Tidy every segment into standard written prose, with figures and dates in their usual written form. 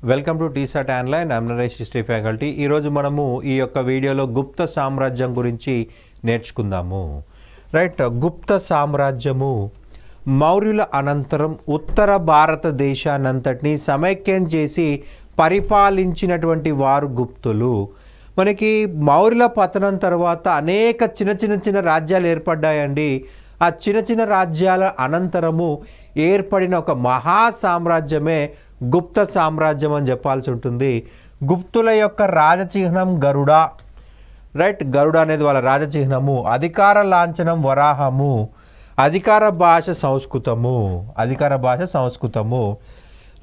Welcome to T-SAT online. I'm Naresh, history faculty. ఈరోజు మనము ఈ యొక్క వీడియోలో గుప్త సామ్రాజ్యం గురించి నేర్చుకుందాము. రైట్, గుప్త సామ్రాజ్యము మౌర్యుల అనంతరం ఉత్తర భారతదేశానంతటిని సమైక్యం చేసి పరిపాలించినటువంటి వారు గుప్తులు. మనకి మౌర్యుల పతనం తర్వాత అనేక చిన్న రాజ్యాలు ఏర్పడ్డాయండి. ఆ చిన్న రాజ్యాల అనంతరము ఏర్పడిన ఒక మహా సామ్రాజ్యమే గుప్త సామ్రాజ్యం అని చెప్పాల్సి ఉంటుంది. గుప్తుల యొక్క రాజచిహ్నం గరుడ. రైట్, గరుడ అనేది వాళ్ళ రాజచిహ్నము. అధికార లాంఛనం వరాహము. అధికార భాష సంస్కృతము.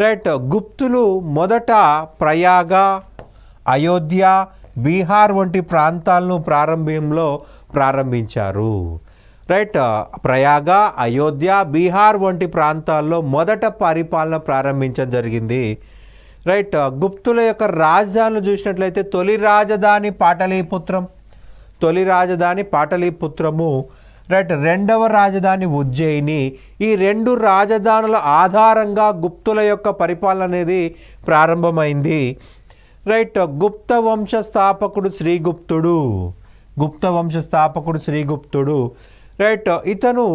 రైట్, గుప్తులు మొదట ప్రయాగ, అయోధ్య, బీహార్ వంటి ప్రాంతాలను ప్రారంభించారు. రైట్, ప్రయాగ, అయోధ్య, బీహార్ వంటి ప్రాంతాల్లో మొదట పరిపాలన ప్రారంభించడం జరిగింది. రైట్, గుప్తుల యొక్క రాజధానులు చూసినట్లయితే తొలి రాజధాని పాటలీపుత్రము. రైట్, రెండవ రాజధాని ఉజ్జయిని. ఈ రెండు రాజధానుల ఆధారంగా గుప్తుల యొక్క పరిపాలన అనేది ప్రారంభమైంది. రైట్, గుప్త వంశ స్థాపకుడు శ్రీగుప్తుడు. రైట్, ఇతను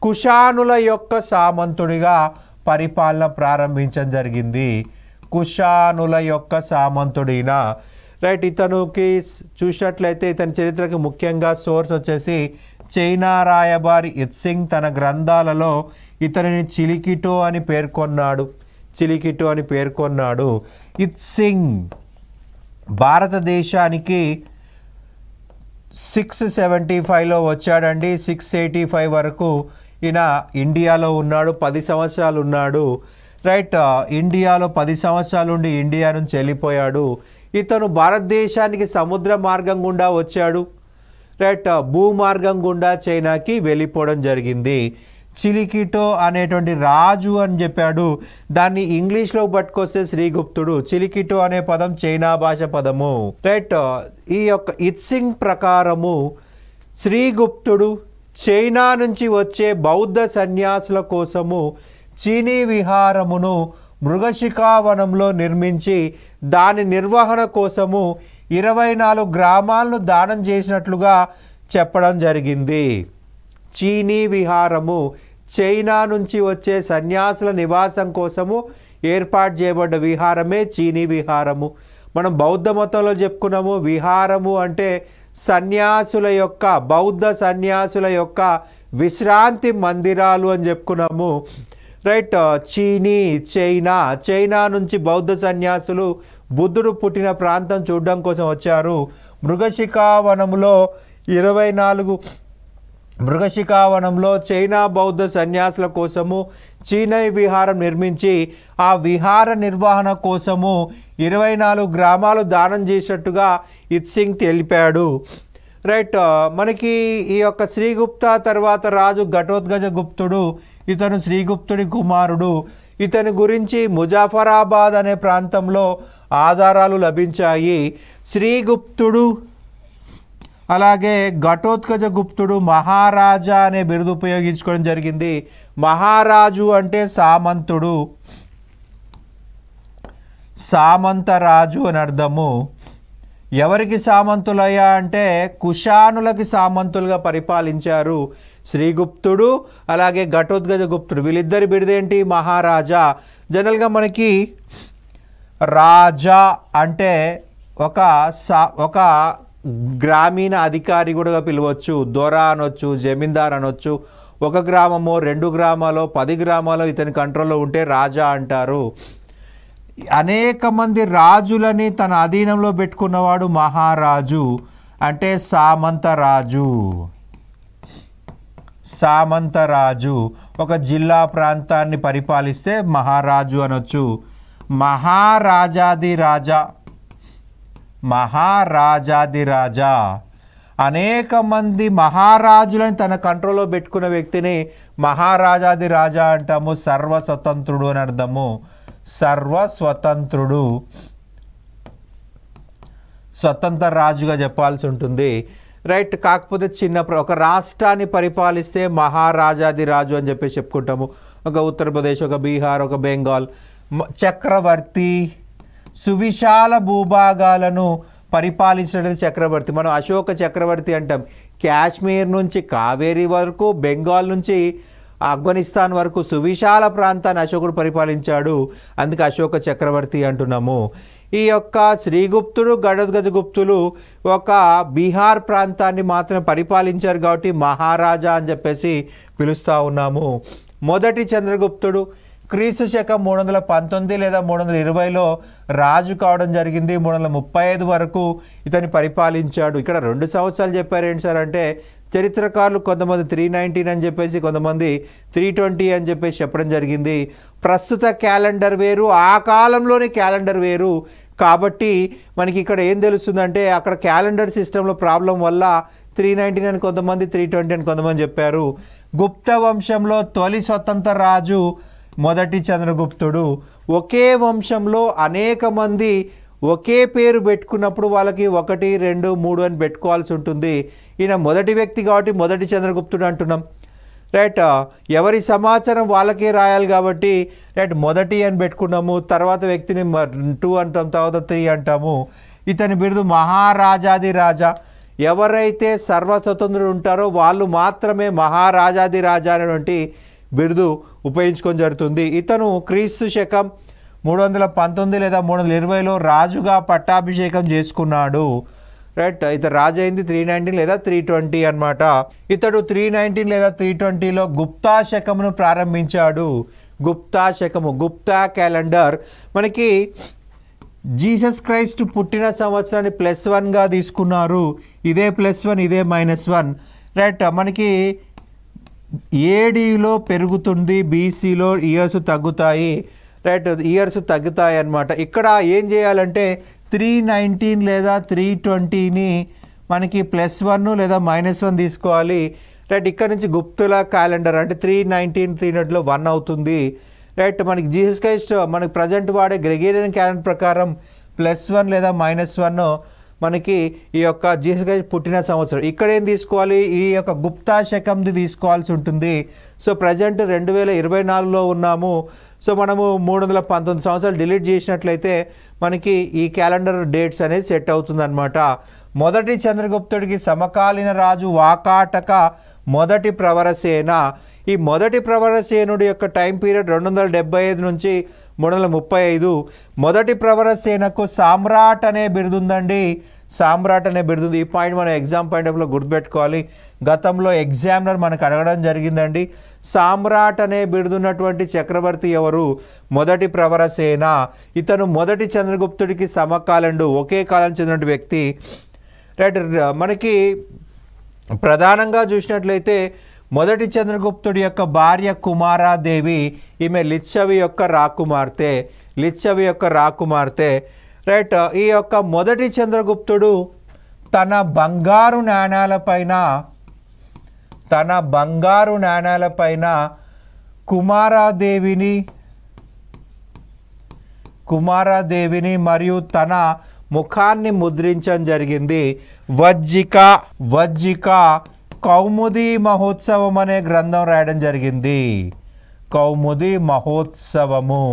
కుషానుల యొక్క సామంతుడిగా పరిపాలన ప్రారంభించడం జరిగింది. కుషానుల యొక్క సామంతుడిన. రైట్, ఇతనికి చూసినట్లయితే ఇతని చరిత్రకి ముఖ్యంగా సోర్స్ వచ్చేసి చైనా రాయబారి ఇత్సింగ్ తన గ్రంథాలలో ఇతనిని చిలికిటో అని పేర్కొన్నాడు. ఇత్సింగ్ భారతదేశానికి 675లో వచ్చాడండి. 685 వరకు ఈయన ఇండియాలో ఉన్నాడు. 10 సంవత్సరాలు ఉన్నాడు. రైట్, ఇండియాలో 10 సంవత్సరాలు ఉండి ఇండియా నుంచి వెళ్ళిపోయాడు. ఇతను భారతదేశానికి సముద్ర మార్గం గుండా వచ్చాడు. రైట్, భూమార్గం గుండా చైనాకి వెళ్ళిపోవడం జరిగింది. చిలికిటో అనేటువంటి రాజు అని చెప్పాడు. దాన్ని ఇంగ్లీష్లో పట్టుకొస్తే శ్రీగుప్తుడు. చిలికిటో అనే పదం చైనా భాష పదము. రైట్, ఈ యొక్క ఇత్సింగ్ ప్రకారము శ్రీగుప్తుడు చైనా నుంచి వచ్చే బౌద్ధ సన్యాసుల కోసము చీనీ విహారమును మృగశిఖావనంలో నిర్మించి దాని నిర్వహణ కోసము 24 గ్రామాలను దానం చేసినట్లుగా చెప్పడం జరిగింది. చీనీ విహారము చైనా నుంచి వచ్చే సన్యాసుల నివాసం కోసము ఏర్పాటు చేయబడ్డ విహారమే చీనీ విహారము. మనం బౌద్ధ మతంలో చెప్పుకున్నాము. విహారము అంటే బౌద్ధ సన్యాసుల యొక్క విశ్రాంతి మందిరాలు అని చెప్పుకున్నాము. రైట్, చైనా నుంచి బౌద్ధ సన్యాసులు బుద్ధుడు పుట్టిన ప్రాంతం చూడడం కోసం వచ్చారు. మృగశిఖావనంలో చైనా బౌద్ధ సన్యాసుల కోసము చీనీ విహారం నిర్మించి ఆ విహార నిర్వహణ కోసము 24 గ్రామాలు దానం చేసినట్టుగా ఇత్సింగ్ తెలిపాడు. రైట్, మనకి ఈ యొక్క శ్రీగుప్త తర్వాత రాజు ఘటోత్కచ గుప్తుడు. ఇతను శ్రీగుప్తుడి కుమారుడు. ఇతని గురించి ముజాఫరాబాద్ అనే ప్రాంతంలో ఆధారాలు లభించాయి. శ్రీగుప్తుడు అలాగే ఘటోత్కచ గుప్తుడు మహారాజా అనే బిరుదు ఉపయోగించుకోవడం జరిగింది. మహారాజు అంటే సామంతరాజు అని అర్థము. ఎవరికి సామంతులయ్యా అంటే కుషానులకి సామంతులుగా పరిపాలించారు శ్రీగుప్తుడు అలాగే ఘటోత్కచ గుప్తుడు. వీళ్ళిద్దరి బిరుదేంటి? మహారాజా. జనరల్గా మనకి రాజా అంటే ఒక గ్రామీణ అధికారి కూడా పిలవచ్చు. దొర అనొచ్చు, జమీందార్ అనొచ్చు. ఒక గ్రామమో 2 గ్రామాలో 10 గ్రామాలో ఇతని కంట్రోల్లో ఉంటే రాజా అంటారు. అనేక మంది రాజులని తన అధీనంలో పెట్టుకున్నవాడు మహారాజు అంటే సామంతరాజు. ఒక జిల్లా ప్రాంతాన్ని పరిపాలిస్తే మహారాజు అనొచ్చు. మహారాజాది రాజా అనేక మంది మహారాజులను తన కంట్రోల్లో పెట్టుకున్న వ్యక్తిని మహారాజాది రాజా అంటాము. సర్వస్వతంత్రుడు అని అర్థము. స్వతంత్ర రాజుగా చెప్పాల్సి ఉంటుంది. రైట్, కాకపోతే ఒక రాష్ట్రాన్ని పరిపాలిస్తే మహారాజాది రాజు అని చెప్పేసి చెప్పుకుంటాము. ఒక ఉత్తరప్రదేశ్, ఒక బీహార్, ఒక బెంగాల్. చక్రవర్తి సువిశాల భూభాగాలను పరిపాలించిన చక్రవర్తి. మనం అశోక చక్రవర్తి అంటాం. కాశ్మీర్ నుంచి కావేరీ వరకు, బెంగాల్ నుంచి ఆఫ్ఘనిస్తాన్ వరకు సువిశాల ప్రాంతాన్ని అశోకుడు పరిపాలించాడు. అందుకే అశోక చక్రవర్తి అంటున్నాము. ఈ యొక్క శ్రీగుప్తుడు, గజగుప్తులు ఒక బీహార్ ప్రాంతాన్ని మాత్రం పరిపాలించారు కాబట్టి మహారాజా అని చెప్పేసి పిలుస్తూ ఉన్నాము. మొదటి చంద్రగుప్తుడు క్రీస్తు శకం 319 లేదా 320లో రాజు కావడం జరిగింది. 335 వరకు ఇతన్ని పరిపాలించాడు. ఇక్కడ 2 సంవత్సరాలు చెప్పారు ఏంటి సార్ అంటే, చరిత్రకారులు కొంతమంది 319 అని చెప్పేసి, కొంతమంది 320 అని చెప్పేసి చెప్పడం జరిగింది. ప్రస్తుత క్యాలెండర్ వేరు, ఆ కాలంలోని క్యాలెండర్ వేరు. కాబట్టి మనకి ఇక్కడ ఏం తెలుస్తుందంటే, అక్కడ క్యాలెండర్ సిస్టంలో ప్రాబ్లం వల్ల 319 అని కొంతమంది, 320 అని కొంతమంది చెప్పారు. గుప్త వంశంలో తొలి స్వతంత్ర రాజు మొదటి చంద్రగుప్తుడు. ఒకే వంశంలో అనేక మంది ఒకే పేరు పెట్టుకున్నప్పుడు వాళ్ళకి 1, 2, 3 అని పెట్టుకోవాల్సి ఉంటుంది. ఈయన మొదటి వ్యక్తి కాబట్టి మొదటి చంద్రగుప్తుడు అంటున్నాం. రైట్, ఎవరి సమాచారం వాళ్ళకే రాయాలి కాబట్టి రైట్ మొదటి అని పెట్టుకున్నాము. తర్వాత వ్యక్తిని 2 అంటాం, తర్వాత 3 అంటాము. ఇతని బిరుదు మహారాజాది రాజా. ఎవరైతే సర్వస్వతంత్రులు ఉంటారో వాళ్ళు మాత్రమే మహారాజాది రాజా అనేటువంటి బిరుదు ఉపయోగించుకొని జరుగుతుంది. ఇతను క్రీస్తు శకం 319 లేదా 320లో రాజుగా పట్టాభిషేకం చేసుకున్నాడు. రైట్, ఇతను రాజు అయింది 319 లేదా 320 అనమాట. ఇతడు 319 లేదా 320లో గుప్తా శకమును ప్రారంభించాడు. గుప్తా శకము, గుప్తా క్యాలెండర్ మనకి జీసస్ క్రైస్ట్ పుట్టిన సంవత్సరాన్ని +1గా తీసుకున్నారు. ఇదే +1, ఇదే -1. రైట్, మనకి ఏడీలో పెరుగుతుంది, బీసీలో ఇయర్స్ తగ్గుతాయి. రైట్, ఇయర్స్ తగ్గుతాయి అన్నమాట. ఇక్కడ ఏం చేయాలంటే 319 లేదా 320ని మనకి +1 లేదా -1 తీసుకోవాలి. రైట్, ఇక్కడ నుంచి గుప్తుల క్యాలెండర్ అంటే 319 300లో 1 అవుతుంది. రైట్, మనకి జీసస్ క్రైస్ట్ మనకి ప్రజెంట్ వాడే గ్రెగేరియన్ క్యాలెండర్ ప్రకారం +1 లేదా -1 మనకి ఈ యొక్క జీసస్ క్రైస్ట్ పుట్టిన సంవత్సరం. ఇక్కడ ఏం తీసుకోవాలి, ఈ యొక్క గుప్తా శకంది తీసుకోవాల్సి ఉంటుంది. సో ప్రజెంట్ 2024లో ఉన్నాము. సో మనము 319 సంవత్సరాలు డిలీట్ చేసినట్లయితే మనకి ఈ క్యాలెండర్ డేట్స్ అనేది సెట్ అవుతుంది అనమాట. మొదటి చంద్రగుప్తుడికి సమకాలీన రాజు వాకాటక మొదటి ప్రవరసేన. ఈ మొదటి ప్రవరసేనుడి యొక్క టైం పీరియడ్ 275 నుంచి 335. మొదటి ప్రవరసేనకు సామ్రాట్ అనే బిరుదుందండి. సామ్రాట్ అనే బిరుదు. ఈ పాయింట్ మనం ఎగ్జామ్ పాయింట్ ఆఫ్లో గుర్తుపెట్టుకోవాలి. గతంలో ఎగ్జామినర్ మనకు అడగడం జరిగిందండి. సామ్రాట్ అనే బిరుదున్నటువంటి చక్రవర్తి ఎవరు? మొదటి ప్రవరసేన. ఇతను మొదటి చంద్రగుప్తుడికి సమకాలండు, ఒకే కాలం చెందిన వ్యక్తి. రైట్, మనకి ప్రధానంగా చూసినట్లయితే మొదటి చంద్రగుప్తుడి యొక్క భార్య కుమారాదేవి. ఈమె లిచ్చవి యొక్క రాకుమార్తె. లిచ్చవి యొక్క రాకుమార్తె. రైట్, ఈ యొక్క మొదటి చంద్రగుప్తుడు తన బంగారు నాణాలపైన కుమారాదేవిని మరియు తన ముఖాన్ని ముద్రించడం జరిగింది. వజ్జిక కౌముది మహోత్సవం అనే గ్రంథం రాయడం జరిగింది. కౌముది మహోత్సవము.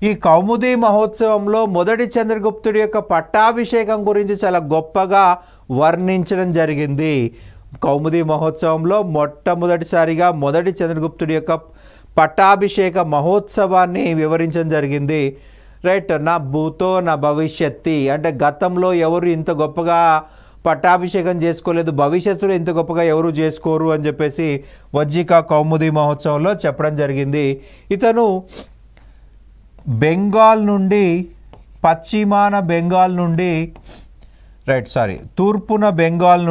ఈ కౌముది మహోత్సవంలో మొదటి చంద్రగుప్తుడి యొక్క పట్టాభిషేకం గురించి చాలా గొప్పగా వర్ణించడం జరిగింది. కౌముది మహోత్సవంలో మొట్టమొదటిసారిగా మొదటి చంద్రగుప్తుడి యొక్క పట్టాభిషేక మహోత్సవాన్ని వివరించడం జరిగింది. రైట్, నా భూతో నా భవిష్యత్తి అంటే గతంలో ఎవరు ఇంత గొప్పగా పట్టాభిషేకం చేసుకోలేదు, భవిష్యత్తులో ఇంత గొప్పగా ఎవరు చేసుకోరు అని చెప్పేసి వజ్జిక కౌముది మహోత్సవంలో చెప్పడం జరిగింది. ఇతను బెంగాల్ నుండి పశ్చిమాన బెంగాల్ నుండి తూర్పున బెంగాల్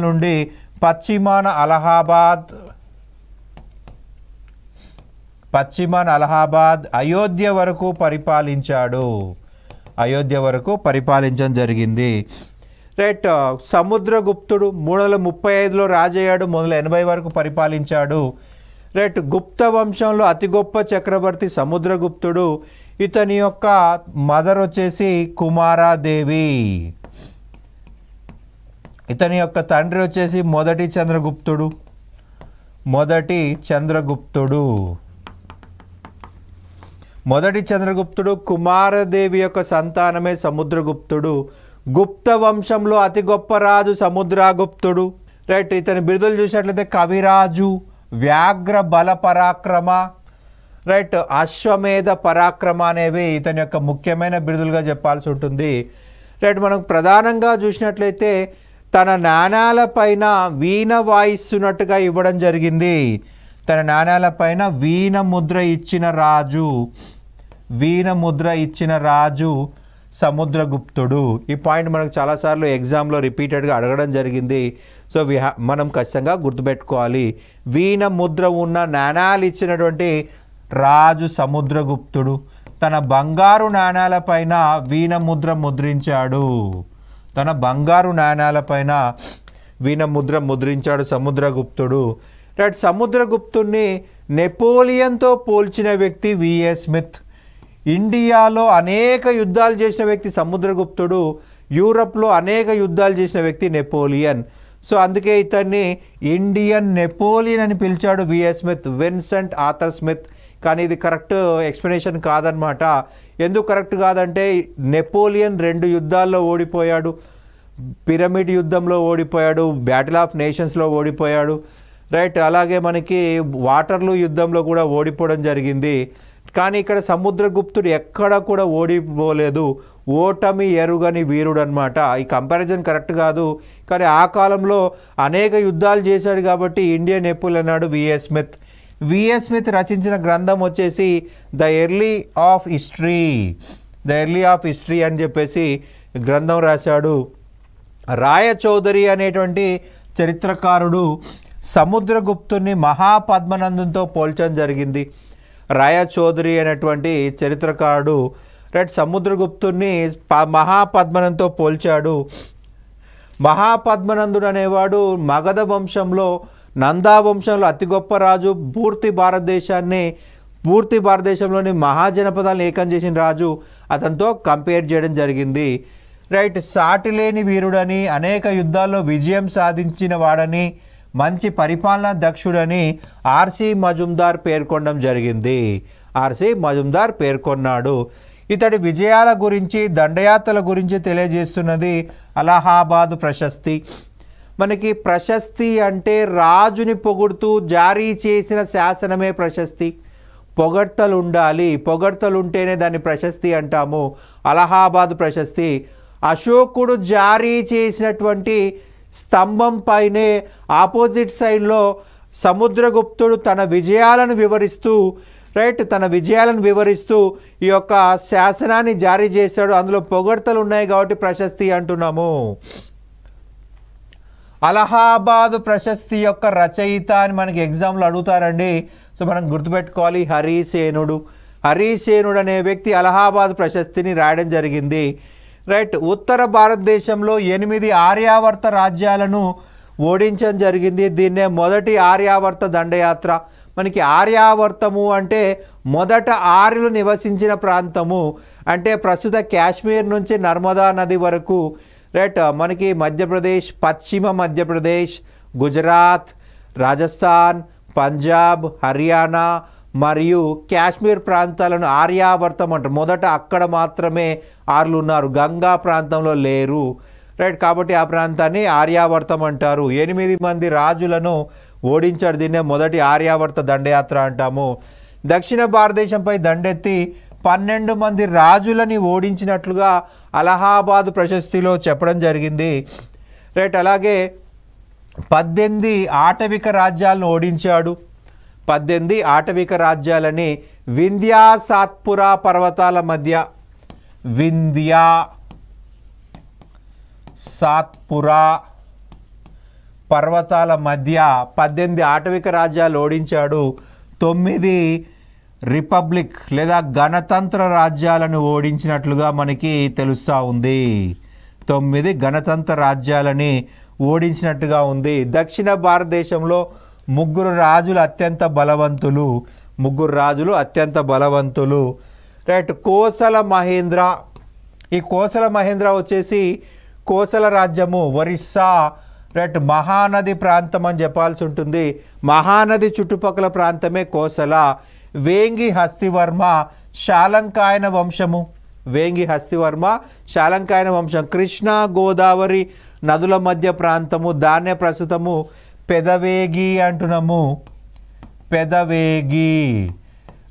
నుండి పశ్చిమాన అలహాబాద్ అయోధ్య వరకు పరిపాలించడం జరిగింది. రైట్, సముద్రగుప్తుడు 335లో రాజయ్యాడు. 380 వరకు పరిపాలించాడు. రైట్, గుప్త వంశంలో అతి గొప్ప చక్రవర్తి సముద్రగుప్తుడు. ఇతని యొక్క మదర్ వచ్చేసి కుమారాదేవి. ఇతని యొక్క తండ్రి వచ్చేసి మొదటి చంద్రగుప్తుడు. మొదటి చంద్రగుప్తుడు కుమారదేవి యొక్క సంతానమే సముద్రగుప్తుడు. గుప్త వంశంలో అతి గొప్ప రాజు సముద్రగుప్తుడు. రైట్, ఇతని బిరుదులు చూసినట్లయితే కవిరాజు, వ్యాఘ్ర బల పరాక్రమ, రైట్, అశ్వమేధ పరాక్రమ అనేవి ఇతని యొక్క ముఖ్యమైన బిరుదులుగా చెప్పాల్సి ఉంటుంది. రైట్, మనం ప్రధానంగా చూసినట్లయితే తన నాణాలపైన వీణ వాయిస్తున్నట్టుగా ఇవ్వడం జరిగింది. తన నాణాలపైన వీణ ముద్ర ఇచ్చిన రాజు, వీణ ముద్ర ఇచ్చిన రాజు సముద్రగుప్తుడు. ఈ పాయింట్ మనకు చాలాసార్లు ఎగ్జామ్లో రిపీటెడ్గా అడగడం జరిగింది. సో మనం ఖచ్చితంగా గుర్తుపెట్టుకోవాలి. వీణ ముద్ర ఉన్న నాణాలు ఇచ్చినటువంటి రాజు సముద్రగుప్తుడు. తన బంగారు నాణాలపైన వీణ ముద్ర ముద్రించాడు. తన బంగారు నాణాలపైన వీణ ముద్ర ముద్రించాడు సముద్రగుప్తుడు. రైట్, సముద్రగుప్తుడిని నెపోలియన్తో పోల్చిన వ్యక్తి విఎస్ స్మిత్. ఇండియాలో అనేక యుద్ధాలు చేసిన వ్యక్తి సముద్రగుప్తుడు. యూరప్లో అనేక యుద్ధాలు చేసిన వ్యక్తి నెపోలియన్. సో అందుకే ఇతన్ని ఇండియన్ నెపోలియన్ అని పిలిచాడు V S Smith, Vincent Arthur Smith. కానీ ఇది కరెక్ట్ ఎక్స్ప్లెనేషన్ కాదనమాట. ఎందుకు కరెక్ట్ కాదంటే నెపోలియన్ 2 యుద్ధాల్లో ఓడిపోయాడు. పిరమిడ్ యుద్ధంలో ఓడిపోయాడు, బ్యాటిల్ ఆఫ్ నేషన్స్లో ఓడిపోయాడు. రైట్, అలాగే మనకి వాటర్లూ యుద్ధంలో కూడా ఓడిపోవడం జరిగింది. కానీ ఇక్కడ సముద్రగుప్తుడు ఎక్కడ కూడా ఓడిపోలేదు. ఓటమి ఎరుగని వీరుడు అనమాట. ఈ కంపారిజన్ కరెక్ట్ కాదు, కానీ ఆ కాలంలో అనేక యుద్ధాలు చేశాడు కాబట్టి ఇండియన్ నెపోలియన్ అన్నాడు విఎస్ స్మిత్. విఎస్ స్మిత్ రచించిన గ్రంథం వచ్చేసి the early of history, the early of history అని చెప్పేసి గ్రంథం రాశాడు. రాయచౌదరి అనేటువంటి చరిత్రకారుడు సముద్రగుప్తుని మహాపద్మనందునితో పోల్చడం జరిగింది. రాయచౌదరి అనేటువంటి చరిత్రకారుడు రైట్ సముద్రగుప్తుని మహాపద్మనంతో పోల్చాడు. మహాపద్మనందుడు అనేవాడు మగధ వంశంలో, నందా వంశంలో అతి గొప్ప రాజు. పూర్తి భారతదేశంలోని మహాజనపదాలను ఏకం చేసిన రాజు. అతనితో కంపేర్ చేయడం జరిగింది. రైట్, సాటిలేని వీరుడని, అనేక యుద్ధాల్లో విజయం సాధించిన వాడని, మంచి పరిపాలనా దక్షుడని ఆర్సి మజుందార్ పేర్కొనడం జరిగింది. ఆర్సి మజుందార్ పేర్కొన్నాడు. ఇతడి విజయాల గురించి, దండయాత్రల గురించి తెలియజేస్తున్నది అలహాబాద్ ప్రశస్తి. మనకి ప్రశస్తి అంటే రాజుని పొగుడుతూ జారీ చేసిన శాసనమే ప్రశస్తి. పొగడ్తలు ఉండాలి, పొగడ్తలు ఉంటేనే దాన్ని ప్రశస్తి అంటాము. అలహాబాద్ ప్రశస్తి అశోకుడు జారీ చేసినటువంటి స్తంభం పైనే ఆపోజిట్ సైడ్లో సముద్రగుప్తుడు తన విజయాలను వివరిస్తూ ఈ యొక్క శాసనాన్ని జారీ చేశాడు. అందులో పొగడ్తలు ఉన్నాయి కాబట్టి ప్రశస్తి అంటున్నాము. అలహాబాద్ ప్రశస్తి యొక్క రచయిత అని మనకి ఎగ్జామ్లో అడుగుతారండి. సో మనం గుర్తుపెట్టుకోవాలి, హరిసేనుడు. హరిసేనుడు అనే వ్యక్తి అలహాబాద్ ప్రశస్తిని రాయడం జరిగింది. రైట్, ఉత్తర భారతదేశంలో 8 ఆర్యావర్త రాజ్యాలను ఓడించడం జరిగింది. దీన్నే మొదటి ఆర్యావర్త దండయాత్ర. మనకి ఆర్యావర్తము అంటే మొదట ఆర్యులు నివసించిన ప్రాంతము, అంటే ప్రస్తుత కాశ్మీర్ నుంచి నర్మదా నది వరకు. రైట్, మనకి మధ్యప్రదేశ్, పశ్చిమ మధ్యప్రదేశ్, గుజరాత్, రాజస్థాన్, పంజాబ్, హర్యానా మరియు కాశ్మీర్ ప్రాంతాలను ఆర్యావర్తం అంటారు. మొదట అక్కడ మాత్రమే ఆర్యులు ఉన్నారు, గంగా ప్రాంతంలో లేరు. రైట్, కాబట్టి ఆ ప్రాంతాన్ని ఆర్యావర్తం అంటారు. 8 మంది రాజులను ఓడించాడు. దీన్నే మొదటి ఆర్యావర్త దండయాత్ర అంటాము. దక్షిణ భారతదేశంపై దండెత్తి 12 మంది రాజులని ఓడించినట్లుగా అలహాబాద్ ప్రశస్తిలో చెప్పడం జరిగింది. రైట్, అలాగే 18 ఆటవిక రాజ్యాలను ఓడించాడు. 18 ఆటవిక రాజ్యాలని వింధ్యా సాత్పురా పర్వతాల మధ్య, వింధ్యా సాత్పురా పర్వతాల మధ్య 18 ఆటవిక రాజ్యాలు ఓడించాడు. 9 రిపబ్లిక్ లేదా గణతంత్ర రాజ్యాలను ఓడించినట్లుగా మనకి తెలుస్తూ ఉంది. 9 గణతంత్ర రాజ్యాలని ఓడించినట్టుగా ఉంది. దక్షిణ భారతదేశంలో 3 రాజులు అత్యంత బలవంతులు. రైట్, కోసల మహేంద్ర. ఈ కోసల మహేంద్ర వచ్చేసి కోసల రాజ్యము, ఒరిస్సా. రైట్, మహానది ప్రాంతం అని చెప్పాల్సి ఉంటుంది. మహానది చుట్టుపక్కల ప్రాంతమే కోసల. వేంగి హస్తివర్మ శాలంకాయన వంశము. వేంగి హస్తివర్మ శాలంకాయన వంశం. కృష్ణా గోదావరి నదుల మధ్య ప్రాంతము. దాన్నే ప్రస్తుతము పెదవేగి అంటున్నాము. పెదవేగి.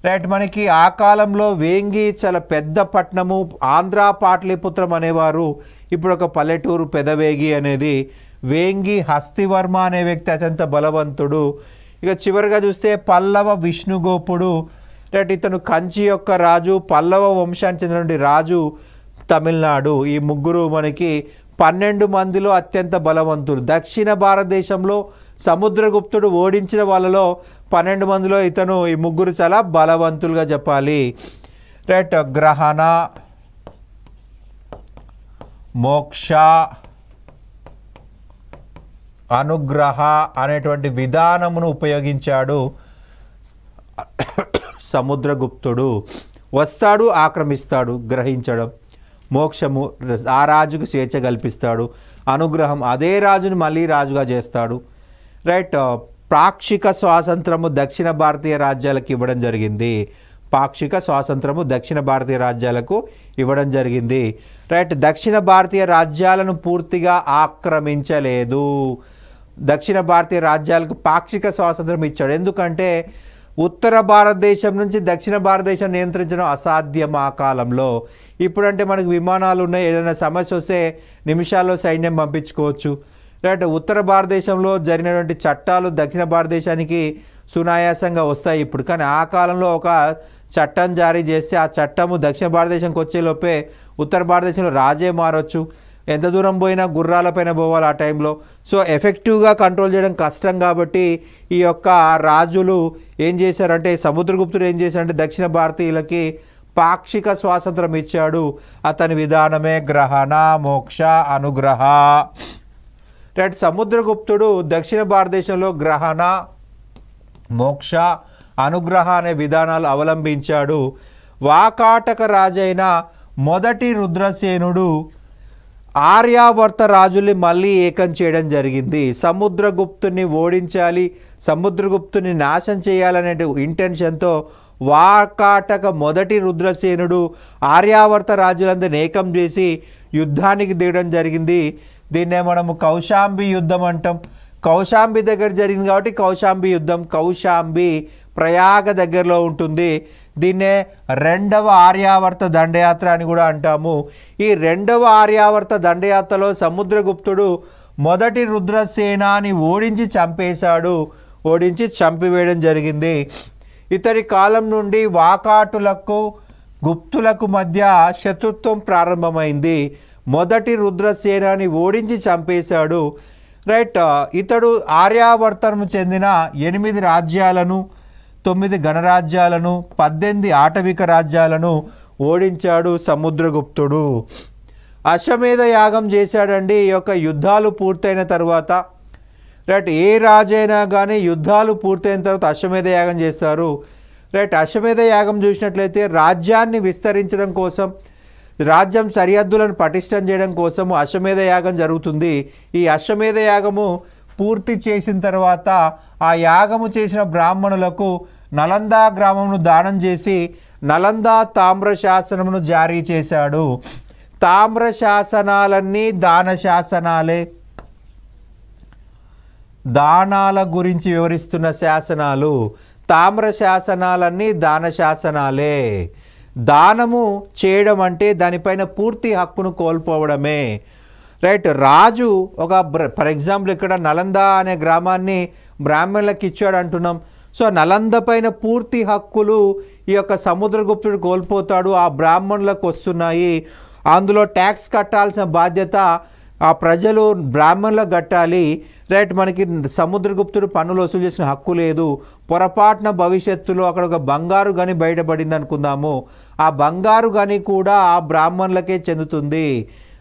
రైట్. మనకి ఆ కాలంలో వేంగి చాలా పెద్ద పట్టణము. ఆంధ్ర పాటలీపుత్రం అనేవారు. ఇప్పుడు ఒక పల్లెటూరు పెదవేగి అనేది. వేంగి హస్తివర్మ అనే వ్యక్తి అత్యంత బలవంతుడు. ఇక చివరిగా చూస్తే పల్లవ విష్ణుగోపుడు. రైట్. ఇతను కంచి యొక్క రాజు, పల్లవ వంశానికి చెందినటువంటి రాజు, తమిళనాడు. ఈ ముగ్గురు మనకి 12 మందిలో అత్యంత బలవంతులు. దక్షిణ భారతదేశంలో సముద్రగుప్తుడు ఓడించిన వాళ్ళలో 12 మందిలో ఇతను, ఈ ముగ్గురు చాలా బలవంతులుగా చెప్పాలి. రైట్. గ్రహణ, మోక్ష, అనుగ్రహ అనేటువంటి విధానమును ఉపయోగించాడు సముద్రగుప్తుడు. వస్తాడు, ఆక్రమిస్తాడు, గ్రహించడం. మోక్షము, ఆ రాజుకు స్వేచ్ఛ కల్పిస్తాడు. అనుగ్రహం, అదే రాజుని మళ్ళీ రాజుగా చేస్తాడు. రైట్. పాక్షిక స్వాతంత్రము దక్షిణ భారతీయ రాజ్యాలకు ఇవ్వడం జరిగింది. పాక్షిక స్వాతంత్రము దక్షిణ భారతీయ రాజ్యాలకు ఇవ్వడం జరిగింది. రైట్. దక్షిణ భారతీయ రాజ్యాలను పూర్తిగా ఆక్రమించలేదు. దక్షిణ భారతీయ రాజ్యాలకు పాక్షిక స్వాతంత్రం ఇచ్చాడు. ఎందుకంటే ఉత్తర భారతదేశం నుంచి దక్షిణ భారతదేశం నియంత్రించడం అసాధ్యం ఆ కాలంలో. ఇప్పుడంటే మనకు విమానాలు ఉన్నాయి, ఏదైనా సమస్య వస్తే నిమిషాల్లో సైన్యం పంపించుకోవచ్చు. రైట్. ఉత్తర భారతదేశంలో జరిగినటువంటి చట్టాలు దక్షిణ భారతదేశానికి సునాయాసంగా వస్తాయి ఇప్పుడు. కానీ ఆ కాలంలో ఒక చట్టం జారీ చేస్తే ఆ చట్టము దక్షిణ భారతదేశంకి వచ్చేలోపే ఉత్తర భారతదేశంలో రాజే మారొచ్చు. ఎంత దూరం పోయినా గుర్రాలపైన పోవాలి ఆ టైంలో. సో ఎఫెక్టివ్గా కంట్రోల్ చేయడం కష్టం. కాబట్టి ఈ యొక్క రాజులు ఏం చేశారంటే, సముద్రగుప్తుడు ఏం చేశారంటే దక్షిణ భారతీయులకి పాక్షిక స్వాతంత్రం ఇచ్చాడు. అతని విధానమే గ్రహణ, మోక్ష, అనుగ్రహ. రైట్. సముద్రగుప్తుడు దక్షిణ భారతదేశంలో గ్రహణ, మోక్ష, అనుగ్రహ అనే విధానాలు అవలంబించాడు. వాకాటక రాజైన మొదటి రుద్రసేనుడు ఆర్యావర్త రాజుల్ని మళ్ళీ ఏకం చేయడం జరిగింది. సముద్రగుప్తుని ఓడించాలి, సముద్రగుప్తుని నాశనం చేయాలనే ఇంటెన్షన్తో వాకాటక మొదటి రుద్రసేనుడు ఆర్యావర్త రాజులందరినీ ఏకం చేసి యుద్ధానికి దిగడం జరిగింది. దీన్నే మనము కౌశాంబి యుద్ధం అంటాం. కౌశాంబి దగ్గర జరిగింది కాబట్టి కౌశాంబి యుద్ధం. కౌశాంబి ప్రయాగ దగ్గరలో ఉంటుంది. దీన్నే రెండవ ఆర్యావర్త దండయాత్ర అని కూడా అంటాము. ఈ రెండవ ఆర్యావర్త దండయాత్రలో సముద్రగుప్తుడు మొదటి రుద్రసేనాని ఓడించి చంపేశాడు. ఓడించి చంపివేయడం జరిగింది. ఇతడి కాలం నుండి వాకాటులకు గుప్తులకు మధ్య శత్రుత్వం ప్రారంభమైంది. మొదటి రుద్రసేనాని ఓడించి చంపేశాడు. రైట్. ఇతడు ఆర్యావర్తనము చెందిన 8 రాజ్యాలను, 9 గణరాజ్యాలను, 18 ఆటవిక రాజ్యాలను ఓడించాడు సముద్రగుప్తుడు. అశ్వమేధ యాగం చేశాడండి. ఈ యొక్క యుద్ధాలు పూర్తయిన తర్వాత. రైట్. ఏ రాజైనా కానీ యుద్ధాలు పూర్తయిన తర్వాత అశ్వమేధ యాగం చేస్తారు. రైట్. అశ్వమేధ యాగం చూసినట్లయితే రాజ్యాన్ని విస్తరించడం కోసం, రాజ్యం సరిహద్దులను పటిష్టం చేయడం కోసము అశ్వమేధ యాగం జరుగుతుంది. ఈ అశ్వమేధ యాగము పూర్తి చేసిన తర్వాత ఆ యాగము చేసిన బ్రాహ్మణులకు నలంద గ్రామమును దానం చేసి నలంద తామ్ర శాసనమును జారీ చేశాడు. తామ్ర శాసనాలన్నీ దాన శాసనాలే. దానాల గురించి వివరిస్తున్న శాసనాలు. తామ్ర శాసనాలన్నీ దాన శాసనాలే. దానము చేయడం అంటే దానిపైన పూర్తి హక్కును కోల్పోవడమే. రైట్. రాజు ఒక ఫర్ ఎగ్జాంపుల్ ఇక్కడ నలంద అనే గ్రామాన్ని బ్రాహ్మణులకు ఇచ్చాడు అంటున్నాం. సో నలంద పైన పూర్తి హక్కులు ఈ యొక్క సముద్రగుప్తుడు కోల్పోతాడు. ఆ బ్రాహ్మణులకు వస్తున్నాయి. అందులో ట్యాక్స్ కట్టాల్సిన బాధ్యత ఆ ప్రజలు బ్రాహ్మణులకు కట్టాలి. రైట్. మనకి సముద్రగుప్తుడు పన్నులు వసూలు చేసిన హక్కు లేదు. పొరపాటున భవిష్యత్తులో అక్కడ ఒక బంగారు గని బయటపడింది అనుకుందాము. ఆ బంగారు గని కూడా ఆ బ్రాహ్మణులకే చెందుతుంది.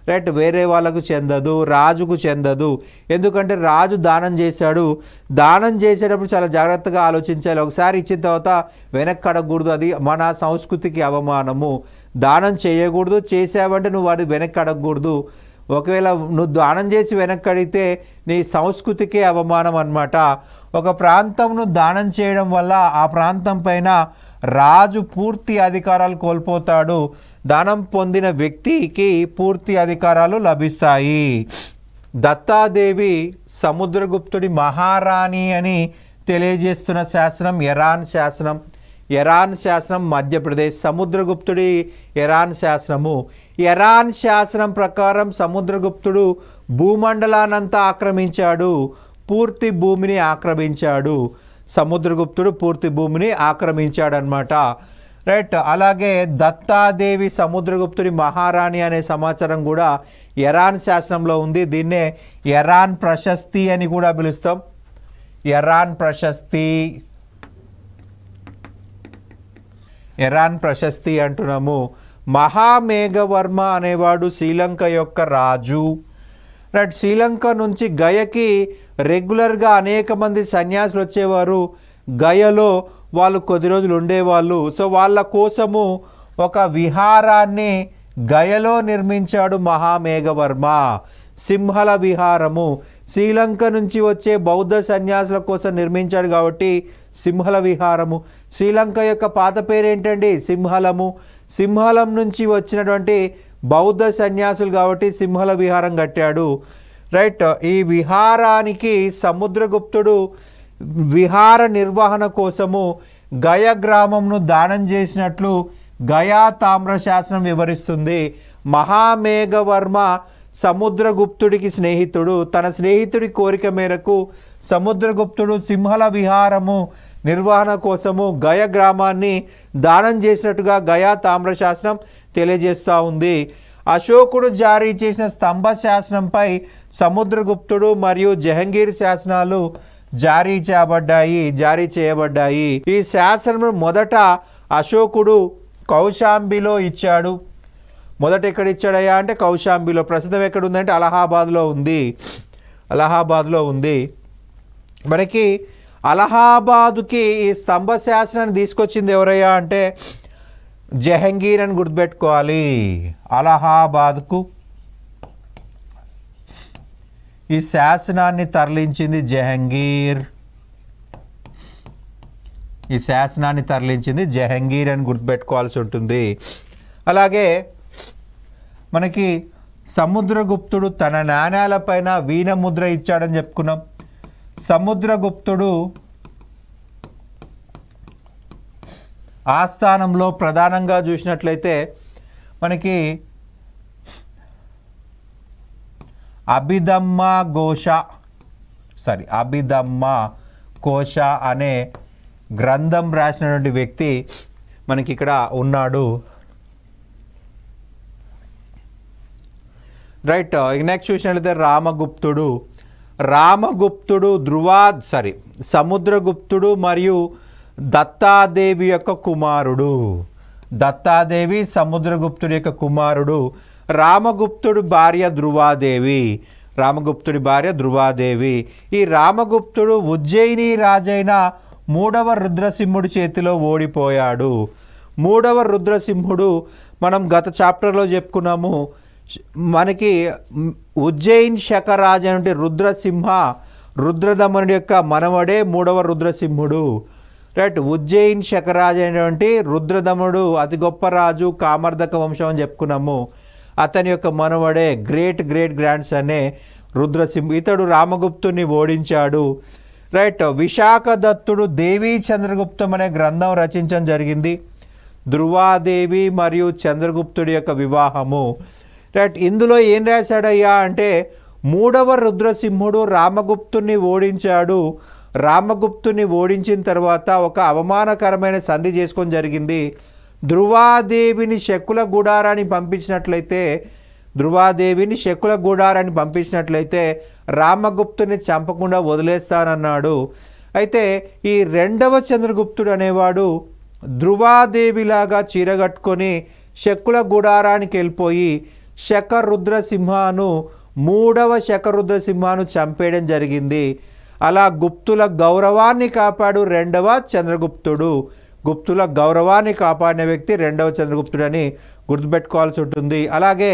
రైట్. వేరే వాళ్ళకు చెందదు, రాజుకు చెందదు. ఎందుకంటే రాజు దానం చేశాడు. దానం చేసేటప్పుడు చాలా జాగ్రత్తగా ఆలోచించాలి. ఒకసారి ఇచ్చిన తర్వాత వెనక్కి అడగకూడదు. అది మన సంస్కృతికి అవమానము. దానం చేయకూడదు. చేసావంటే నువ్వు అది వెనక్కి అడగకూడదు. ఒకవేళ నువ్వు దానం చేసి వెనక్కి అడిగితే నీ సంస్కృతికే అవమానం అన్నమాట. ఒక ప్రాంతంను దానం చేయడం వల్ల ఆ ప్రాంతం పైన రాజు పూర్తి అధికారాలు కోల్పోతాడు, దానం పొందిన వ్యక్తికి పూర్తి అధికారాలు లభిస్తాయి. దత్తాదేవి సముద్రగుప్తుడి మహారాణి అని తెలియజేస్తున్న శాసనం ఎరాన్ శాసనం. ఎరాన్ శాసనం మధ్యప్రదేశ్. సముద్రగుప్తుడి ఎరాన్ శాసనము. ఎరాన్ శాసనం ప్రకారం సముద్రగుప్తుడు భూమండలానంతా ఆక్రమించాడు, పూర్తి భూమిని ఆక్రమించాడు. సముద్రగుప్తుడు పూర్తి భూమిని ఆక్రమించాడనమాట. రైట్. అలాగే దత్తాదేవి సముద్రగుప్తుడి మహారాణి అనే సమాచారం కూడా ఎరాన్ శాసనంలో ఉంది. దీన్నే ఎరాన్ ప్రశస్తి అని కూడా పిలుస్తాం. ఎరాన్ ప్రశస్తి, ఎరాన్ ప్రశస్తి అంటున్నాము. మహామేఘవర్మ అనేవాడు శ్రీలంక యొక్క రాజు. రైట్. శ్రీలంక నుంచి గయకి రెగ్యులర్గా అనేక మంది సన్యాసులు వచ్చేవారు. గయలో వాళ్ళు కొద్ది రోజులు ఉండేవాళ్ళు. సో వాళ్ళ కోసము ఒక విహారాన్ని గయలో నిర్మించాడు మహామేఘవర్మ. సింహల విహారము. శ్రీలంక నుంచి వచ్చే బౌద్ధ సన్యాసుల కోసం నిర్మించాడు కాబట్టి సింహల విహారము. శ్రీలంక యొక్క పాత పేరు ఏంటండి? సింహలము. సింహలం నుంచి వచ్చినటువంటి బౌద్ధ సన్యాసులు కాబట్టి సింహల విహారం కట్టాడు. రైట్. ఈ విహారానికి సముద్రగుప్తుడు విహార నిర్వహణ కోసము గయ గ్రామంను దానం చేసినట్లు గయా తామ్ర శాసనం వివరిస్తుంది. మహామేఘవర్మ సముద్రగుప్తుడికి స్నేహితుడు. తన స్నేహితుడి కోరిక మేరకు సముద్రగుప్తుడు సింహల విహారము నిర్వహణ కోసము గయ గ్రామాన్ని దానం చేసినట్టుగా గయా తామ్ర శాసనం తెలియజేస్తూ ఉంది. అశోకుడు జారీ చేసిన స్తంభ శాసనంపై సముద్రగుప్తుడు మరియు జహంగీర్ శాసనాలు జారీ చేయబడ్డాయి. ఈ శాసనం మొదట అశోకుడు కౌశాంబిలో ఇచ్చాడు. మొదట ఎక్కడ ఇచ్చాడయ్యా అంటే కౌశాంబిలో. ప్రస్తుతం ఎక్కడ ఉందంటే అలహాబాద్లో ఉంది. మనకి అలహాబాదుకి ఈ స్తంభ శాసనాన్ని తీసుకొచ్చింది ఎవరయ్యా అంటే జహంగీర్ అని గుర్తుపెట్టుకోవాలి. అలహాబాద్కు ఈ శాసనాన్ని తరలించింది జహంగీర్. ఈ శాసనాన్ని తరలించింది జహంగీర్ అని గుర్తుపెట్టుకోవాల్సి ఉంటుంది. అలాగే మనకి సముద్రగుప్తుడు తన నాణ్యాలపైన వీణ ముద్ర ఇచ్చాడని చెప్పుకున్నాం. సముద్రగుప్తుడు ఆస్థానంలో ప్రధానంగా చూసినట్లయితే మనకి అభిధమ్మ కోశ అనే గ్రంథం రాసినటువంటి వ్యక్తి మనకి ఇక్కడ ఉన్నాడు. రైట్. నెక్స్ట్ చూసినట్లయితే సముద్రగుప్తుడు మరియు దత్తాదేవి యొక్క కుమారుడు. దత్తాదేవి సముద్రగుప్తుడి యొక్క కుమారుడు. రామగుప్తుడి భార్య ధృవాదేవి. ఈ రామగుప్తుడు ఉజ్జయిని రాజైన 3వ రుద్రసింహుడి చేతిలో ఓడిపోయాడు. 3వ రుద్రసింహుడు మనం గత చాప్టర్లో చెప్పుకున్నాము. మనకి ఉజ్జయిన్ శకరాజు అంటే రుద్రదమనుడి యొక్క మనవడే 3వ రుద్రసింహుడు. రైట్. ఉజ్జయిన్ శకరాజు అయినటువంటి రుద్రదమనుడు అతి గొప్ప రాజు, కామర్దక వంశం అని చెప్పుకున్నాము. అతని యొక్క మనవడే గ్రేట్ గ్రాండ్ సన్ రుద్రసింహు. ఇతడు రామగుప్తుని ఓడించాడు. రైట్. విశాఖ దత్తుడు దేవీ చంద్రగుప్తం అనే గ్రంథం రచించడం జరిగింది. ధృవాదేవి మరియు చంద్రగుప్తుడి యొక్క వివాహము. రైట్. ఇందులో ఏం రాశాడయ్యా అంటే 3వ రుద్రసింహుడు రామగుప్తుని ఓడించాడు. రామగుప్తుని ఓడించిన తర్వాత ఒక అవమానకరమైన సంధి చేసుకొని జరిగింది. ధృవాదేవిని శకుల గుడారాన్ని పంపించినట్లయితే రామగుప్తుని చంపకుండా వదిలేస్తానన్నాడు. అయితే ఈ 2వ చంద్రగుప్తుడు అనేవాడు ధృవాదేవిలాగా చీరగట్టుకొని శకుల గుడారానికి వెళ్ళిపోయి శకరుద్రసింహను 3వ శకరుద్రసింహను చంపేయడం జరిగింది. అలా గుప్తుల గౌరవాన్ని కాపాడు 2వ చంద్రగుప్తుడు. గుప్తుల గౌరవాన్ని కాపాడిన వ్యక్తి 2వ చంద్రగుప్తుడు అని గుర్తుపెట్టుకోవాల్సి ఉంటుంది. అలాగే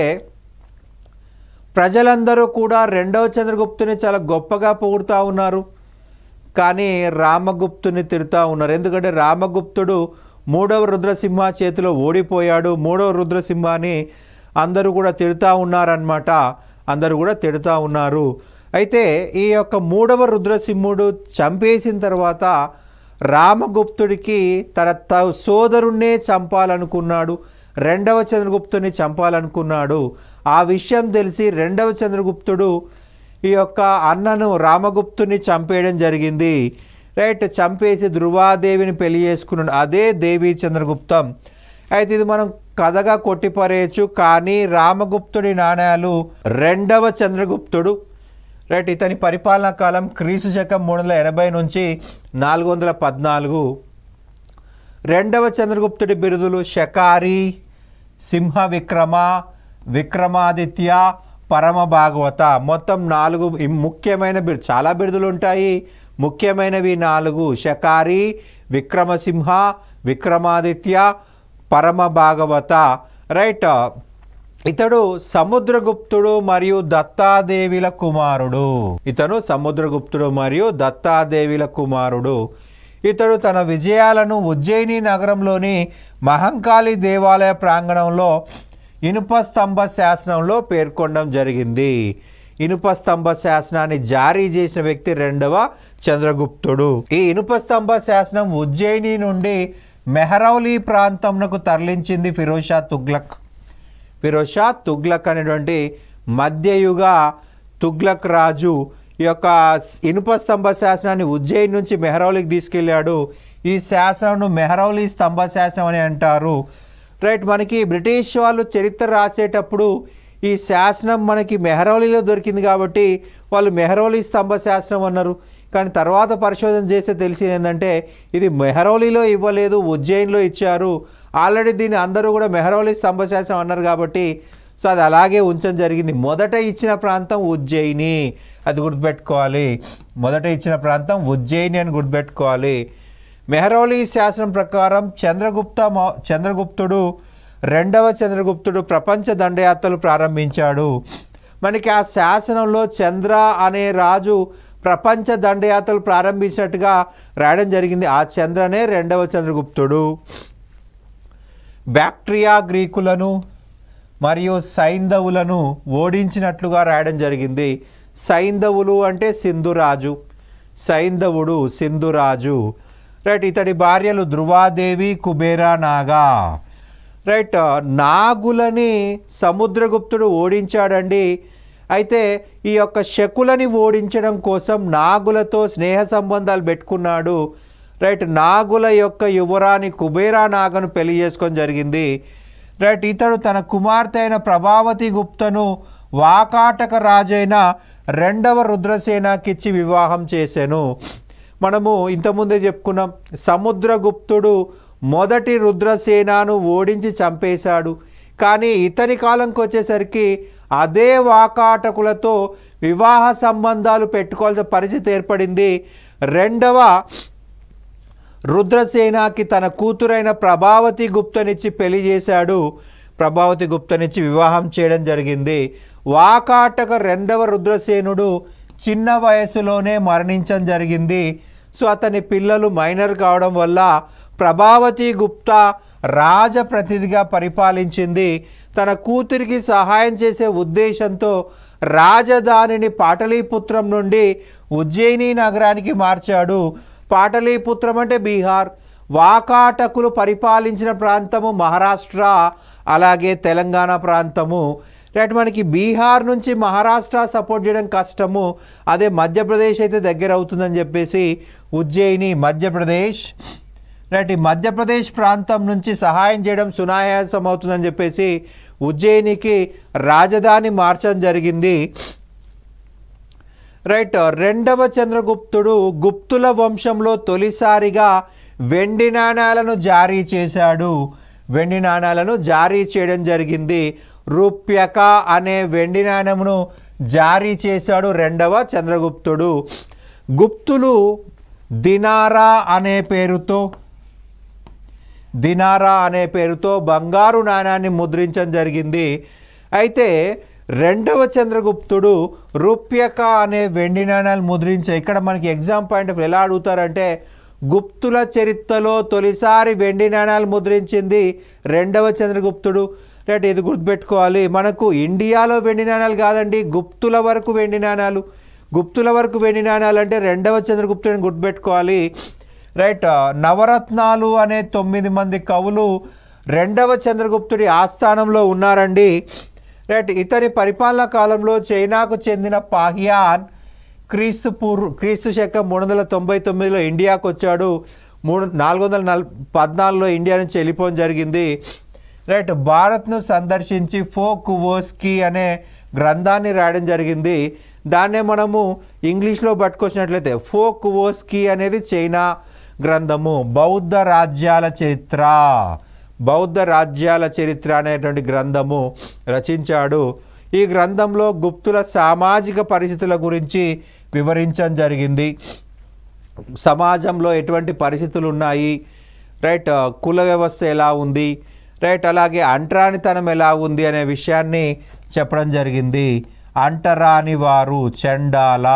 ప్రజలందరూ కూడా 2వ చంద్రగుప్తుని చాలా గొప్పగా పొగుడుతూ ఉన్నారు, కానీ రామగుప్తుని తిడుతూ ఉన్నారు. ఎందుకంటే రామగుప్తుడు మూడవ రుద్రసింహ చేతిలో ఓడిపోయాడు. మూడవ రుద్రసింహాన్ని అందరూ కూడా తిడుతూ ఉన్నారన్నమాట. అందరూ కూడా తిడుతూ ఉన్నారు. అయితే ఈ యొక్క మూడవ రుద్రసింహుడు చంపేసిన తర్వాత రామగుప్తుడికి తన సోదరుణ్ణే చంపాలనుకున్నాడు. రెండవ చంద్రగుప్తుని చంపాలనుకున్నాడు. ఆ విషయం తెలిసి రెండవ చంద్రగుప్తుడు ఈ యొక్క అన్నను రామగుప్తుని చంపేయడం జరిగింది. రైట్, చంపేసి ధృవాదేవిని పెళ్లి చేసుకున్నాడు. అదే దేవి చంద్రగుప్తం. అయితే ఇది మనం కథగా కొట్టిపరేయచ్చు. కానీ రామగుప్తుడి నాణ్యాలు రెండవ చంద్రగుప్తుడు. రైట్, ఇతని పరిపాలనా కాలం క్రీస్తు శకం 380 నుంచి 414. రెండవ చంద్రగుప్తుడి బిరుదులు శకారి, సింహ విక్రమ, విక్రమాదిత్య, పరమ భాగవత. మొత్తం 4 ముఖ్యమైన బిరుదు. చాలా బిరుదులు ఉంటాయి, ముఖ్యమైనవి 4: శకారి, విక్రమసింహ, విక్రమాదిత్య, పరమ భాగవత. రైట్, ఇతడు సముద్రగుప్తుడు మరియు దత్తాదేవిల కుమారుడు. ఇతను సముద్రగుప్తుడు మరియు దత్తాదేవిల కుమారుడు. ఇతడు తన విజయాలను ఉజ్జయిని నగరంలోని మహంకాళి దేవాలయ ప్రాంగణంలో ఇనుప స్తంభ శాసనంలో పేర్కొనడం జరిగింది. ఇనుప స్తంభ శాసనాన్ని జారీ చేసిన వ్యక్తి రెండవ చంద్రగుప్తుడు. ఈ ఇనుప స్తంభ శాసనం ఉజ్జయిని నుండి మెహరౌలీ ప్రాంతంకు తరలించింది ఫిరోజ్ షా తుగ్లక్. ఫిరోజ్ షా తుగ్లక్ అనేటువంటి మధ్యయుగ తుగ్లక్ రాజు ఈ యొక్క ఇనుప స్తంభ శాసనాన్ని ఉజ్జయిని నుంచి మెహరౌలీకి తీసుకెళ్ళాడు. ఈ శాసనంను మెహరౌలీ స్తంభ శాసనం అని అంటారు. రైట్, మనకి బ్రిటిష్ వాళ్ళు చరిత్ర రాసేటప్పుడు ఈ శాసనం మనకి మెహరౌలీలో దొరికింది కాబట్టి వాళ్ళు మెహరౌలీ స్తంభ శాసనం అన్నారు. కానీ తర్వాత పరిశోధన చేస్తే తెలిసింది ఏంటంటే ఇది మెహరౌలీలో ఇవ్వలేదు, ఉజ్జయిన్లో ఇచ్చారు. ఆల్రెడీ దీన్ని అందరూ కూడా మెహరౌలీ స్తంభ శాసనం అన్నారు కాబట్టి సో అది అలాగే ఉంచడం జరిగింది. మొదట ఇచ్చిన ప్రాంతం ఉజ్జయిని, అది గుర్తుపెట్టుకోవాలి. మొదట ఇచ్చిన ప్రాంతం ఉజ్జయిని అని గుర్తుపెట్టుకోవాలి. మెహరౌలీ శాసనం ప్రకారం చంద్రగుప్తుడు రెండవ చంద్రగుప్తుడు ప్రపంచ దండయాత్రలు ప్రారంభించాడు. మనకి ఆ శాసనంలో చంద్ర అనే రాజు ప్రపంచ దండయాత్రలు ప్రారంభించినట్టుగా రాయడం జరిగింది. ఆ చంద్రనే రెండవ చంద్రగుప్తుడు. బ్యాక్ట్రియా గ్రీకులను మరియు సైంధవులను ఓడించినట్లుగా రాయడం జరిగింది. సైంధవులు అంటే సింధురాజు, సైంధవుడు సింధురాజు. రైట్, ఇతడి భార్యలు ధృవాదేవి, కుబేరా, నాగా. రైట్, నాగులని సముద్రగుప్తుడు ఓడించాడండి. అయితే ఈ యొక్క శకులని ఓడించడం కోసం నాగులతో స్నేహ సంబంధాలు పెట్టుకున్నాడు. రైట్, నాగుల యొక్క యువరాణి కుబేరా నాగను పెళ్లి చేసుకొని జరిగింది. రైట్, ఇతడు తన కుమార్తె అయిన ప్రభావతి గుప్తను వాకాటక రాజైన రెండవ రుద్రసేనకిచ్చి వివాహం చేశాను. మనము ఇంతకుముందే చెప్పుకున్నాం, సముద్రగుప్తుడు మొదటి రుద్రసేనను ఓడించి చంపేశాడు. కానీ ఇతని కాలంకి వచ్చేసరికి అదే వాకాటకులతో వివాహ సంబంధాలు పెట్టుకోవాల్సిన పరిస్థితి ఏర్పడింది. రెండవ రుద్రసేనకి తన కూతురైన ప్రభావతి గుప్తనిచ్చి పెళ్లి చేశాడు. ప్రభావతి గుప్తనిచ్చి వివాహం చేయడం జరిగింది. వాకాటక రెండవ రుద్రసేనుడు చిన్న వయసులోనే మరణించడం జరిగింది. సో అతని పిల్లలు మైనర్ కావడం వల్ల ప్రభావతి గుప్తా రాజప్రతినిధిగా పరిపాలించింది. తన కూతురికి సహాయం చేసే ఉద్దేశంతో రాజధానిని పాటలీపుత్రం నుండి ఉజ్జయిని నగరానికి మార్చాడు. పాటలీపుత్రం అంటే బీహార్. వాకాటకులు పరిపాలించిన ప్రాంతము మహారాష్ట్ర, అలాగే తెలంగాణ ప్రాంతము. రైట్, మనకి బీహార్ నుంచి మహారాష్ట్ర సపోర్ట్ చేయడం కష్టము. అదే మధ్యప్రదేశ్ అయితే దగ్గర అవుతుందని చెప్పేసి ఉజ్జయిని మధ్యప్రదేశ్. రైట్, ఈ మధ్యప్రదేశ్ ప్రాంతం నుంచి సహాయం చేయడం సునాయాసం అవుతుందని చెప్పేసి ఉజ్జయినికి రాజధాని మార్చడం జరిగింది. రైట్, రెండవ చంద్రగుప్తుడు గుప్తుల వంశంలో తొలిసారిగా వెండి నాణాలను జారీ చేశాడు. వెండి నాణాలను జారీ చేయడం జరిగింది. రూప్యక అనే వెండి నాణ్యమును జారీ చేశాడు రెండవ చంద్రగుప్తుడు. గుప్తులు దినారా అనే పేరుతో బంగారు నాణాన్ని ముద్రించడం జరిగింది. అయితే రెండవ చంద్రగుప్తుడు రూప్యక అనే వెండి నాణాలు ముద్రించే, ఇక్కడ మనకి ఎగ్జామ్ పాయింట్ ఆఫ్ ఎలా అడుగుతారంటే గుప్తుల చరిత్రలో తొలిసారి వెండి నాణాలు ముద్రించింది రెండవ చంద్రగుప్తుడు. రైట్, ఇది గుర్తుపెట్టుకోవాలి. మనకు ఇండియాలో వెండి నాణాలు కాదండి, గుప్తుల వరకు వెండి నాణాలు. గుప్తుల వరకు వెండి నాణాలు అంటే రెండవ చంద్రగుప్తుడిని గుర్తుపెట్టుకోవాలి. రైట్, నవరత్నాలు అనే 9 మంది కవులు రెండవ చంద్రగుప్తుడి ఆస్థానంలో ఉన్నారండి. రైట్, ఇతని పరిపాలనా కాలంలో చైనాకు చెందిన పాహియాన్ క్రీస్తు శకం 399లో ఇండియాకు వచ్చాడు. 414లో ఇండియా నుంచి వెళ్ళిపోవడం జరిగింది. రైట్, భారత్ను సందర్శించి ఫోకువోస్కీ అనే గ్రంథాన్ని రాయడం జరిగింది. దాన్నే మనము ఇంగ్లీష్లో పట్టుకొచ్చినట్లయితే ఫోకువోస్కీ అనేది చైనా గ్రంథము. బౌద్ధ రాజ్యాల చరిత్ర అనేటువంటి గ్రంథము రచించాడు. ఈ గ్రంథంలో గుప్తుల సామాజిక పరిస్థితుల గురించి వివరించడం జరిగింది. సమాజంలో ఎటువంటి పరిస్థితులు ఉన్నాయి, రైట్, కుల వ్యవస్థ ఎలా ఉంది, రైట్, అలాగే అంటరానితనం ఎలా ఉంది అనే విషయాన్ని చెప్పడం జరిగింది. అంటరాని వారు చండాల.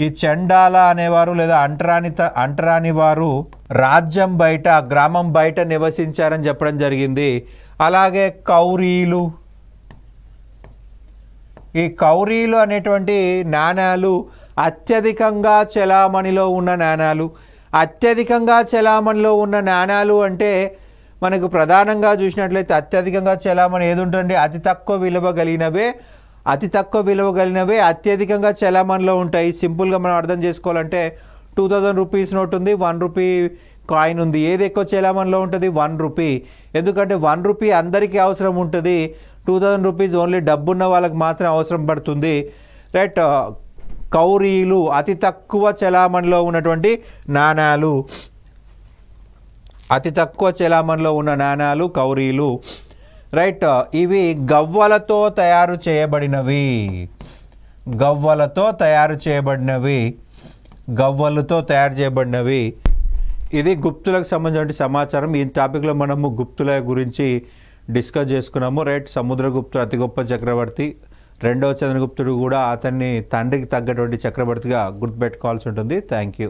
ఈ చండాల అనేవారు లేదా అంటరాని వారు రాజ్యం బయట, గ్రామం బయట నివసించారని చెప్పడం జరిగింది. అలాగే కౌరీలు, ఈ కౌరీలు అనేటువంటి నాణాలు అత్యధికంగా చెలామణిలో ఉన్న నాణాలు. అత్యధికంగా చెలామణిలో ఉన్న నాణాలు అంటే మనకు ప్రధానంగా చూసినట్లయితే అత్యధికంగా చెలామణి ఏది ఉంటుంది? అతి తక్కువ విలువ కలిగినవే అత్యధికంగా చెలామణిలో ఉంటాయి. సింపుల్గా మనం అర్థం చేసుకోవాలంటే 2000 రూపీస్ నోట్ ఉంది, 1 రూపీ కాయిన్ ఉంది. ఏది ఎక్కువ చెలామణిలో ఉంటుంది? 1 రూపీ. ఎందుకంటే 1 రూపీ అందరికీ అవసరం ఉంటుంది. 2000 రూపీస్ ఓన్లీ డబ్బున్న వాళ్ళకి మాత్రం అవసరం పడుతుంది. రైట్, కౌరీలు అతి తక్కువ చెలామణిలో ఉన్నటువంటి నాణాలు. అతి తక్కువ చెలామణిలో ఉన్న నాణాలు కౌరీలు. రైట్, ఇవి గవ్వలతో తయారు చేయబడినవి. ఇది గుప్తులకు సంబంధించిన సమాచారం. ఈ టాపిక్లో మనము గుప్తుల గురించి డిస్కస్ చేసుకున్నాము. రైట్, సముద్రగుప్తుడు అతి గొప్ప చక్రవర్తి. రెండవ చంద్రగుప్తుడు కూడా అతన్ని తండ్రికి తగ్గటువంటి చక్రవర్తిగా గుర్తుపెట్టుకోవాల్సి ఉంటుంది. Thank you.